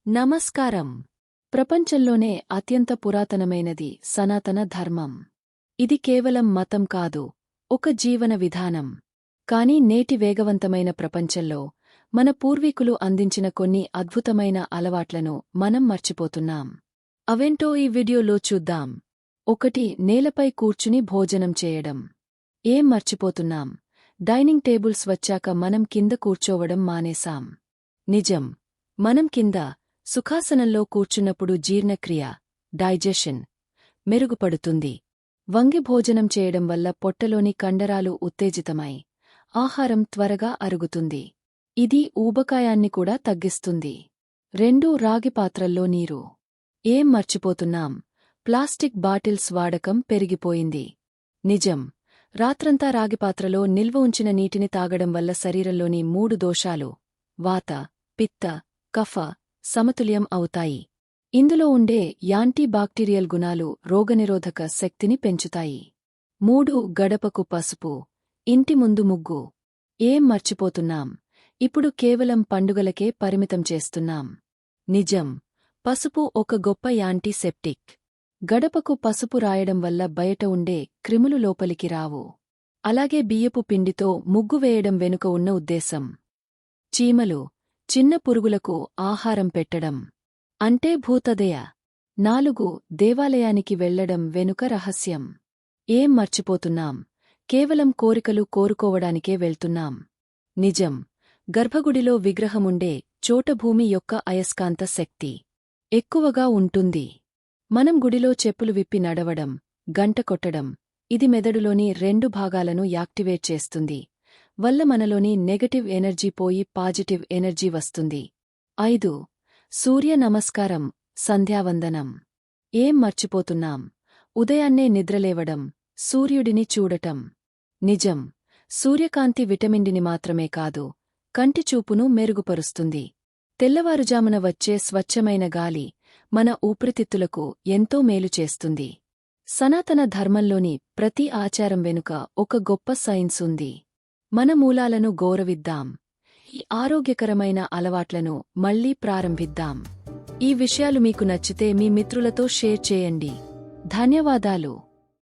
నమస్కారం. ప్రపంచంలోనే అత్యంత పురాతనమైనది సనాతన ధర్మం. ఇది కేవలం మతం కాదు, ఒక జీవన విధానం. కాని నేటి వేగవంతమైన ప్రపంచంలో మన పూర్వీకులు అందించిన కొన్ని అద్భుతమైన అలవాట్లను మనం మర్చిపోతున్నాం. అవేంటో ఈ వీడియోలో చూద్దాం. 1. నేలపై కూర్చుని భోజనం చేయడం. ఏం మర్చిపోతున్నాం? డైనింగ్ టేబుల్స్ వచ్చాక మనం కింద కూర్చోవడం మానేశాం. నిజం. మనం కింద సుఖాసనంలో కూర్చున్నప్పుడు జీర్ణక్రియ, డైజెషన్ మెరుగుపడుతుంది. వంగి భోజనం చేయడం వల్ల పొట్టలోని కండరాలు ఉత్తేజితమై ఆహారం త్వరగా అరుగుతుంది. ఇది ఊబకాయాన్ని కూడా తగ్గిస్తుంది. 2. రాగి పాత్రల్లో నీరు. ఏం మర్చిపోతున్నాం? ప్లాస్టిక్ బాటిల్స్ వాడకం పెరిగిపోయింది. నిజం. రాత్రంతా రాగిపాత్రలో నిల్వ ఉంచిన నీటిని తాగడం వల్ల శరీరంలోని 3 దోషాలు వాత, పిత్త, కఫ సమతుల్యం అవుతాయి. ఇందులో ఉండే యాంటీబాక్టీరియల్ గుణాలు రోగనిరోధక శక్తిని పెంచుతాయి. 3. గడపకు పసుపు. ఇంటి ముందు ముగ్గు. ఏం మర్చిపోతున్నాం? ఇప్పుడు కేవలం పండుగలకే పరిమితం చేస్తున్నాం. నిజం. పసుపు ఒక గొప్ప యాంటీసెప్టిక్. గడపకు పసుపు రాయడం వల్ల బయట ఉండే క్రిములు లోపలికి రావు. అలాగే బియ్యపు పిండితో ముగ్గు వేయడం వెనుక ఉన్న ఉద్దేశం చీమలు, చిన్న పురుగులకు ఆహారం పెట్టడం. అంటే భూతదయ. 4. దేవాలయానికి వెళ్లడం వెనుక రహస్యం. ఏం మర్చిపోతున్నాం? కేవలం కోరికలు కోరుకోవడానికే వెళ్తున్నాం. నిజం. గర్భగుడిలో విగ్రహముండే చోట భూమి యొక్క అయస్కాంత శక్తి ఎక్కువగా ఉంటుంది. మనం గుడిలో చెప్పులు విప్పి నడవడం, గంట కొట్టడం, ఇది మెదడులోని 2 భాగాలను యాక్టివేట్ చేస్తుంది. వల్ల మనలోని నెగటివ్ ఎనర్జీ పోయి పాజిటివ్ ఎనర్జీ వస్తుంది. 5. సూర్య నమస్కారం, సంధ్యావందనం. ఏం మర్చిపోతున్నాం? ఉదయాన్నే నిద్రలేవడం, సూర్యుడిని చూడటం. నిజం. సూర్యకాంతి విటమిన్ మాత్రమే కాదు, కంటి చూపును మెరుగుపరుస్తుంది. తెల్లవారుజామున వచ్చే స్వచ్ఛమైన గాలి మన ఊపిరితిత్తులకు ఎంతో మేలు చేస్తుంది. సనాతన ధర్మంలోని ప్రతి ఆచారం వెనుక ఒక గొప్ప సైన్స్ ఉంది. మన మూలాలను గౌరవిద్దాం. ఈ ఆరోగ్యకరమైన అలవాట్లను మళ్లీ ప్రారంభిద్దాం. ఈ విషయాలు మీకు నచ్చితే మీ మిత్రులతో షేర్ చేయండి. ధన్యవాదాలు.